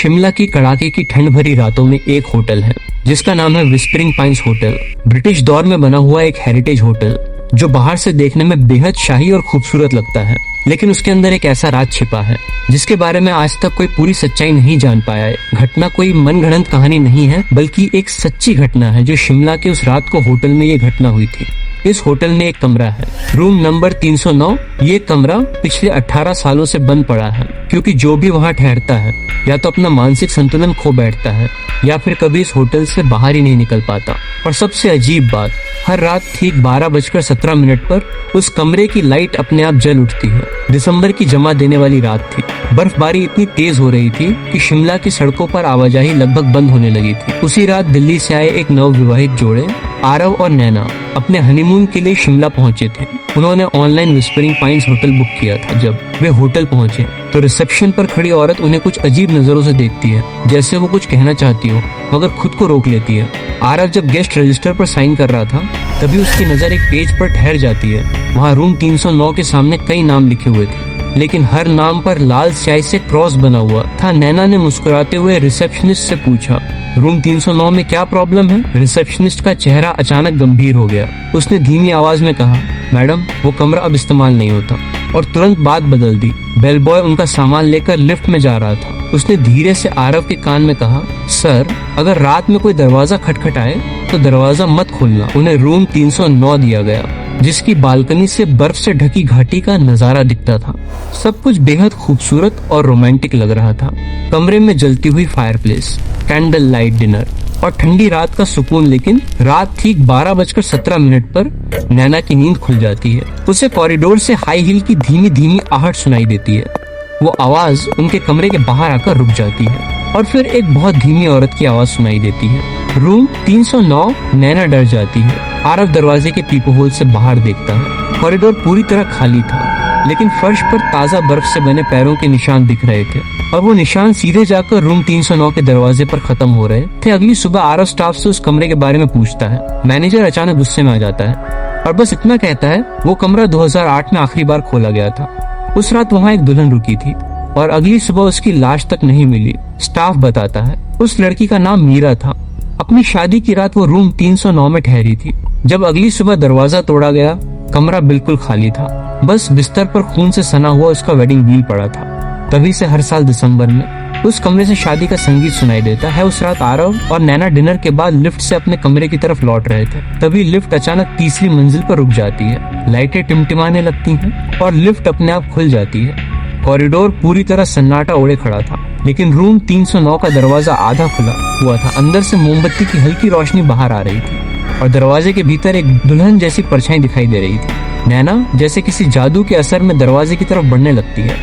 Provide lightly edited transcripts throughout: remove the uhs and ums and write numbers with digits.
शिमला की कड़ाके की ठंड भरी रातों में एक होटल है जिसका नाम है विस्परिंग पाइन्स होटल। ब्रिटिश दौर में बना हुआ एक हेरिटेज होटल जो बाहर से देखने में बेहद शाही और खूबसूरत लगता है, लेकिन उसके अंदर एक ऐसा राज छिपा है जिसके बारे में आज तक कोई पूरी सच्चाई नहीं जान पाया है। घटना कोई मनगढ़ंत कहानी नहीं है, बल्कि एक सच्ची घटना है जो शिमला के उस रात को होटल में ये घटना हुई थी। इस होटल में एक कमरा है, रूम नंबर 309। ये कमरा पिछले 18 सालों से बंद पड़ा है क्योंकि जो भी वहाँ ठहरता है या तो अपना मानसिक संतुलन खो बैठता है या फिर कभी इस होटल से बाहर ही नहीं निकल पाता। और सबसे अजीब बात, हर रात ठीक 12:17 पर उस कमरे की लाइट अपने आप जल उठती है। दिसंबर की जमा देने वाली रात थी। बर्फबारी इतनी तेज हो रही थी कि शिमला की सड़कों पर आवाजाही लगभग बंद होने लगी थी। उसी रात दिल्ली से आए एक नवविवाहित जोड़े आरव और नैना अपने हनीमून के लिए शिमला पहुंचे थे। उन्होंने online whispering pines hotel book किया था। जब वे होटल पहुंचे तो रिसेप्शन पर खड़ी औरत उन्हें कुछ अजीब नजरों से देखती है, जैसे वो कुछ कहना चाहती हो मगर खुद को रोक लेती है। आरव जब गेस्ट रजिस्टर पर साइन कर रहा था तभी उसकी नजर एक पेज पर ठहर जाती है। वहाँ रूम 309 के सामने कई नाम लिखे हुए थे, लेकिन हर नाम पर लाल स्याही से क्रॉस बना हुआ था। नैना ने मुस्कुराते हुए रिसेप्शनिस्ट से पूछा, रूम 309 में क्या प्रॉब्लम है? रिसेप्शनिस्ट का चेहरा अचानक गंभीर हो गया। उसने धीमी आवाज में कहा, मैडम वो कमरा अब इस्तेमाल नहीं होता, और तुरंत बात बदल दी। बेल बॉय उनका सामान लेकर लिफ्ट में जा रहा था। उसने धीरे से आरव के कान में कहा, सर अगर रात में कोई दरवाजा खटखटाए तो दरवाजा मत खोलना। उन्हें रूम 309 दिया गया जिसकी बालकनी से बर्फ से ढकी घाटी का नजारा दिखता था। सब कुछ बेहद खूबसूरत और रोमांटिक लग रहा था। कमरे में जलती हुई फायरप्लेस, कैंडल लाइट डिनर और ठंडी रात का सुकून। लेकिन रात ठीक 12:17 पर नैना की नींद खुल जाती है। उसे कॉरिडोर से हाई हील की धीमी धीमी आहट सुनाई देती है। वो आवाज उनके कमरे के बाहर आकर रुक जाती है और फिर एक बहुत धीमी औरत की आवाज सुनाई देती है। रूम 309। नैना डर जाती है। आरव दरवाजे के पीपो होल से बाहर देखता है। कॉरिडोर पूरी तरह खाली था, लेकिन फर्श पर ताजा बर्फ से बने पैरों के निशान दिख रहे थे और वो निशान सीधे जाकर रूम 309 के दरवाजे पर खत्म हो रहे थे। अगली सुबह आरव स्टाफ से उस कमरे के बारे में पूछता है। मैनेजर अचानक गुस्से में आ जाता है और बस इतना कहता है, वो कमरा 2008 में आखिरी बार खोला गया था। उस रात वहाँ एक दुल्हन रुकी थी और अगली सुबह उसकी लाश तक नहीं मिली। स्टाफ बताता है उस लड़की का नाम मीरा था। अपनी शादी की रात वो रूम 309 में ठहरी थी। जब अगली सुबह दरवाजा तोड़ा गया, कमरा बिल्कुल खाली था। बस बिस्तर पर खून से सना हुआ उसका वेडिंग रील पड़ा था। तभी से हर साल दिसंबर में उस कमरे से शादी का संगीत सुनाई देता है। उस रात आरव और नैना डिनर के बाद लिफ्ट से अपने कमरे की तरफ लौट रहे थे। तभी लिफ्ट अचानक तीसरी मंजिल पर रुक जाती है। लाइटें टिमटिमाने लगती हैं और लिफ्ट अपने आप खुल जाती है। कॉरिडोर पूरी तरह सन्नाटा ओढ़े खड़ा था, लेकिन रूम 309 का दरवाजा आधा खुला हुआ था। अंदर से मोमबत्ती की हल्की रोशनी बाहर आ रही थी और दरवाजे के भीतर एक दुल्हन जैसी परछाई दिखाई दे रही थी। नैना जैसे किसी जादू के असर में दरवाजे की तरफ बढ़ने लगती है।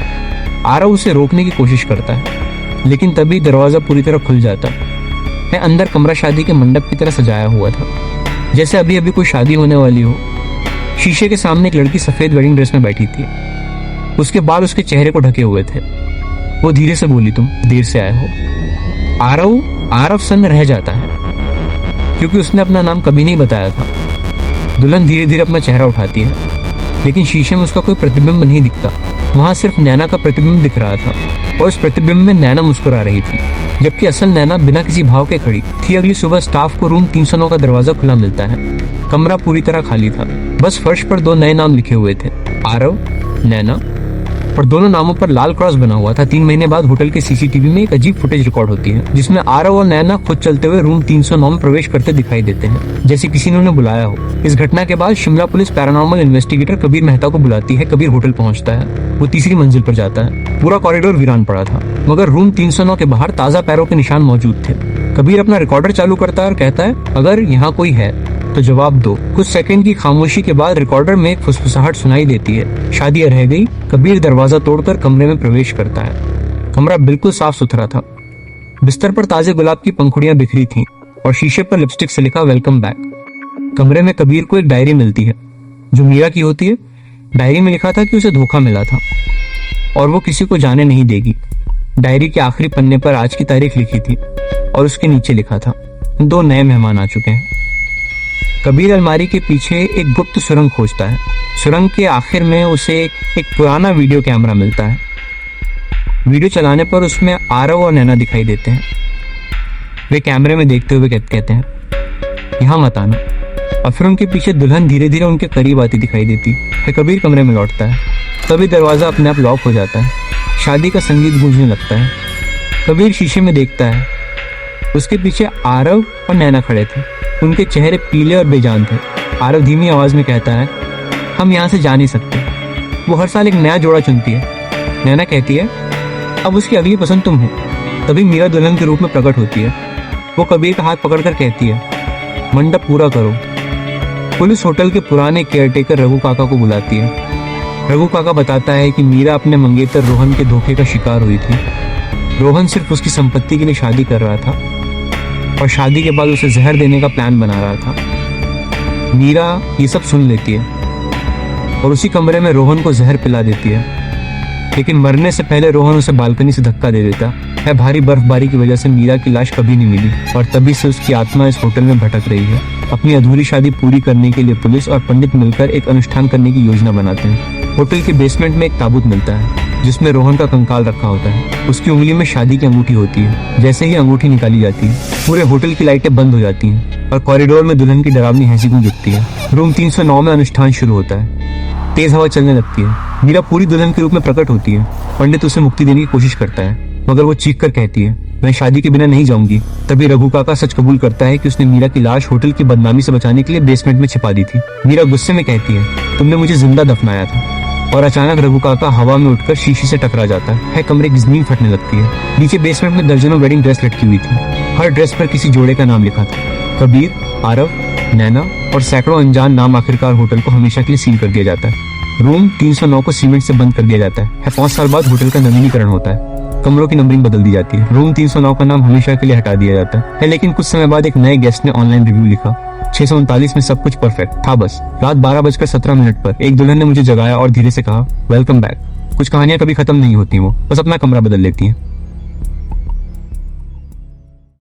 आरव उसे रोकने की कोशिश करता है, लेकिन तभी दरवाजा पूरी तरह खुल जाता है। अंदर कमरा शादी के मंडप की तरह सजाया हुआ था, जैसे अभी अभी कोई शादी होने वाली हो। शीशे के सामने एक लड़की सफेद वेडिंग ड्रेस में बैठी थी। उसके बाल उसके चेहरे को ढके हुए थे। वो धीरे से बोली, तुम देर से आए हो। आरव सन्न रह जाता है क्योंकि उसने अपना नाम कभी नहीं बताया था। दुल्हन धीरे धीरे अपना चेहरा उठाती है, लेकिन शीशे में उसका कोई प्रतिबिंब नहीं दिखता। वहां सिर्फ नैना का प्रतिबिंब दिख रहा था और उस प्रतिबिंब में नैना मुस्कुरा रही थी, जबकि असल नैना बिना किसी भाव के खड़ी थी। अगली सुबह स्टाफ को रूम 309 का दरवाजा खुला मिलता है। कमरा पूरी तरह खाली था। बस फर्श पर 2 नए नाम लिखे हुए थे, आरव, नैना, और दोनों नामों पर लाल क्रॉस बना हुआ था। 3 महीने बाद होटल के सीसीटीवी में एक अजीब फुटेज रिकॉर्ड होती है जिसमें आरव और नैना खुद चलते हुए रूम 309 में प्रवेश करते दिखाई देते हैं, जैसे किसी ने उन्हें बुलाया हो। इस घटना के बाद Shimla police paranormal investigator Kabir Mehta को बुलाती है। कबीर होटल पहुंचता है। वो तीसरी मंजिल पर जाता है। पूरा कॉरिडोर वीरान पड़ा था, मगर रूम 309 के बाहर ताजा पैरों के निशान मौजूद थे। कबीर अपना रिकॉर्डर चालू करता है और कहता है, अगर यहाँ कोई है तो जवाब दो। कुछ सेकंड की खामोशी के बाद रिकॉर्डर में एक फुसफुसाहट सुनाई देती है। शादी रह गई। कबीर दरवाजा तोड़कर कमरे में प्रवेश करता है। कमरा बिल्कुल साफ सुथरा था। बिस्तर पर ताजे गुलाब की पंखुड़ियां बिखरी थीं और शीशे पर लिपस्टिक से लिखा वेलकम बैक। कमरे में कबीर को एक डायरी मिलती है जो मीरा की होती है। डायरी में लिखा था कि उसे धोखा मिला था और वो किसी को जाने नहीं देगी। डायरी के आखिरी पन्ने पर आज की तारीख लिखी थी और उसके नीचे लिखा था, 2 नए मेहमान आ चुके हैं। कबीर अलमारी के पीछे एक गुप्त सुरंग खोजता है। सुरंग के आखिर में उसे एक पुराना वीडियो कैमरा मिलता है। वीडियो चलाने पर उसमें आरव और नैना दिखाई देते हैं। वे कैमरे में देखते हुए कहते हैं, यहाँ मत आना। और फिर उनके पीछे दुल्हन धीरे धीरे उनके करीब आती दिखाई देती है। कबीर कमरे में लौटता है, तभी दरवाजा अपने आप लॉक हो जाता है। शादी का संगीत गूंजने लगता है। कबीर शीशे में देखता है, उसके पीछे आरव और नैना खड़े थे। उनके चेहरे पीले और बेजान थे। आरव धीमी आवाज में कहता है, हम यहाँ से जा नहीं सकते। वो हर साल एक नया जोड़ा चुनती है। नैना कहती है, अब उसकी अगली पसंद तुम हो। तभी मीरा दुल्हन के रूप में प्रकट होती है। वो कबीर का हाथ पकड़कर कहती है, मंडप पूरा करो। पुलिस होटल के पुराने केयरटेकर रघु काका को बुलाती है। रघु काका बताता है कि मीरा अपने मंगेतर रोहन के धोखे का शिकार हुई थी। रोहन सिर्फ उसकी संपत्ति के लिए शादी कर रहा था और शादी के बाद उसे जहर देने का प्लान बना रहा था। मीरा ये सब सुन लेती है और उसी कमरे में रोहन को जहर पिला देती है। लेकिन मरने से पहले रोहन उसे बालकनी से धक्का दे देता है। भारी बर्फबारी की वजह से मीरा की लाश कभी नहीं मिली और तभी से उसकी आत्मा इस होटल में भटक रही है। अपनी अधूरी शादी पूरी करने के लिए पुलिस और पंडित मिलकर एक अनुष्ठान करने की योजना बनाते हैं। होटल के बेसमेंट में एक ताबूत मिलता है जिसमें रोहन का कंकाल रखा होता है। उसकी उंगली में शादी की अंगूठी होती है। जैसे ही अंगूठी निकाली जाती है, पूरे होटल की लाइटें बंद हो जाती हैं और कॉरिडोर में दुल्हन की डरावनी हंसी गूंज उठती है। रूम 309 में अनुष्ठान शुरू होता है। तेज हवा चलने लगती है। मीरा पूरी दुल्हन के रूप में प्रकट होती है। पंडित उसे मुक्ति देने की कोशिश करता है, मगर वो चीख कर कहती है, मैं शादी के बिना नहीं जाऊंगी। तभी रघु काका सच कबूल करता है कि उसने मीरा की लाश होटल की बदनामी से बचाने के लिए बेसमेंट में छिपा दी थी। मीरा गुस्से में कहती है, तुमने मुझे जिंदा दफनाया था। और अचानक रघु काका हवा में उठकर शीशे से टकरा जाता है। कमरे की जमीन फटने लगती है। नीचे बेसमेंट में दर्जनों वेडिंग ड्रेस लटकी हुई थी। हर ड्रेस पर किसी जोड़े का नाम लिखा था, कबीर, आरव, नैना और सैकड़ों अनजान नाम। आखिरकार होटल को हमेशा के लिए सील कर दिया जाता है। रूम 309 को सीमेंट से बंद कर दिया जाता है। 5 साल बाद होटल का नवीनीकरण होता है। कमरों की नंबरिंग बदल दी जाती है। रूम 309 का नाम हमेशा के लिए हटा दिया जाता है। लेकिन कुछ समय बाद एक नए गेस्ट ने ऑनलाइन रिव्यू लिखा, 639 में सब कुछ परफेक्ट था। बस रात 12:17 पर एक दुल्हन ने मुझे जगाया और धीरे से कहा, वेलकम बैक। कुछ कहानियां कभी खत्म नहीं होती, वो बस अपना कमरा बदल लेती हैं।